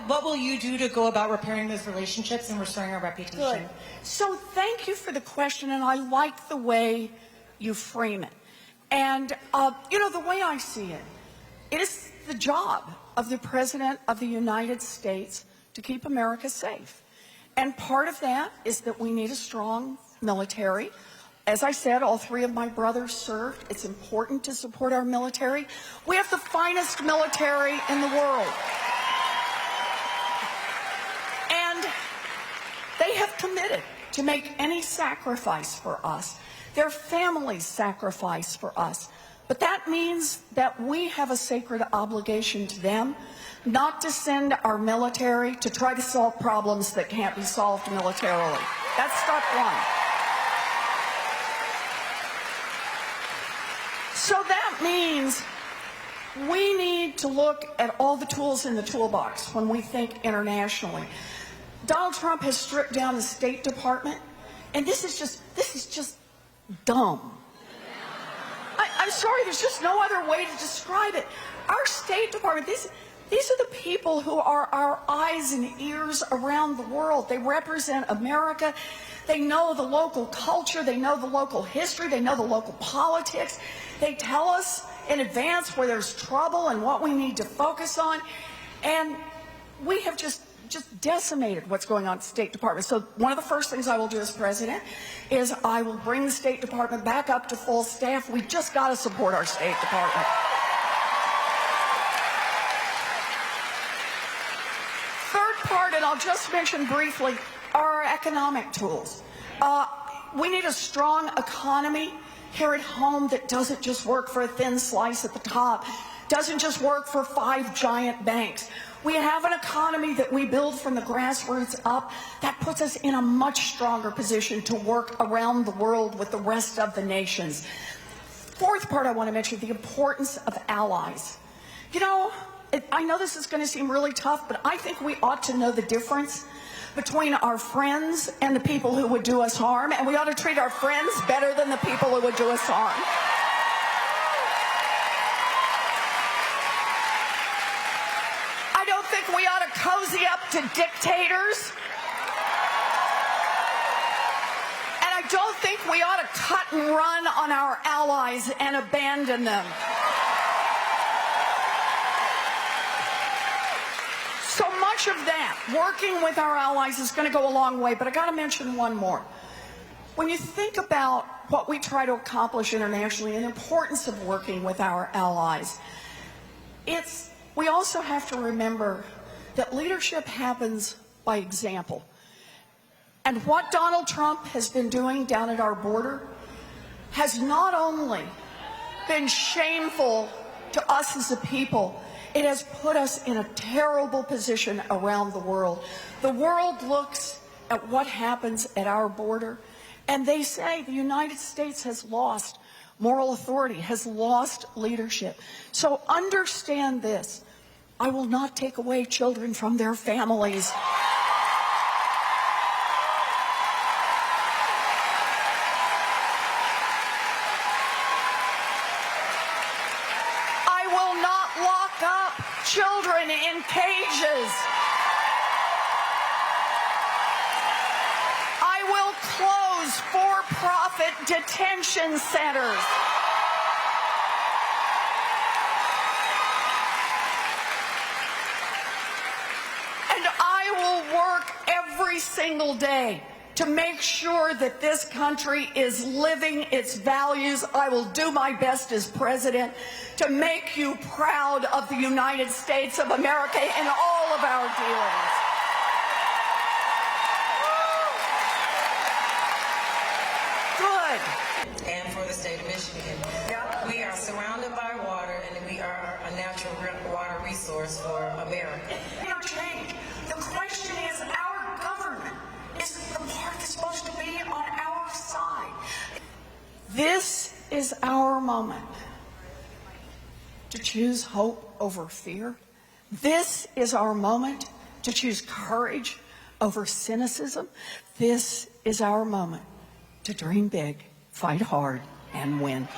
what will you do to go about repairing those relationships and restoring our reputation? Good. So thank you for the question, and I like the way you frame it. And, you know, the way I see it, it is the job of the President of the United States to keep America safe. And part of that is that we need a strong military. As I said, all three of my brothers served. It's important to support our military. We have the finest military in the world. And they have committed to make any sacrifice for us. Their families sacrifice for us. But that means that we have a sacred obligation to them not to send our military to try to solve problems that can't be solved militarily. That's step one. So that means we need to look at all the tools in the toolbox when we think internationally. Donald Trump has stripped down the State Department, and this is just dumb. I'm sorry, there's just no other way to describe it. Our State Department, these are the people who are our eyes and ears around the world. They represent America. They know the local culture. They know the local history. They know the local politics. They tell us in advance where there's trouble and what we need to focus on. And we have just decimated what's going on at the State Department. So one of the first things I will do as president is I will bring the State Department back up to full staff. We just got to support our State Department. Third part, and I'll just mention briefly, are our economic tools. We need a strong economy here at home that doesn't just work for a thin slice at the top, doesn't just work for 5 giant banks. We have an economy that we build from the grassroots up that puts us in a much stronger position to work around the world with the rest of the nations. Fourth part I want to mention, the importance of allies. You know, I know this is going to seem really tough, but I think we ought to know the difference between our friends and the people who would do us harm, and we ought to treat our friends better than the people who would do us harm. I don't think we ought to cozy up to dictators. And I don't think we ought to cut and run on our allies and abandon them. So much of that, working with our allies, is going to go a long way, but I got to mention one more. When you think about what we try to accomplish internationally and the importance of working with our allies, we also have to remember that leadership happens by example. And what Donald Trump has been doing down at our border has not only been shameful to us as a people, it has put us in a terrible position around the world. The world looks at what happens at our border, and they say the United States has lost moral authority, has lost leadership. So understand this. I will not take away children from their families. I will not lock up children in cages. I will close for-profit detention centers. And I will work every single day to make sure that this country is living its values. I will do my best as president to make you proud of the United States of America in all of our dealings. Good. And for the state of Michigan. Yeah. We are surrounded by water, and we are a natural water resource for America. Change. The question is, our government is the part that's supposed to be on our side. This is our moment to choose hope over fear. This is our moment to choose courage over cynicism. This is our moment to dream big, fight hard, and win.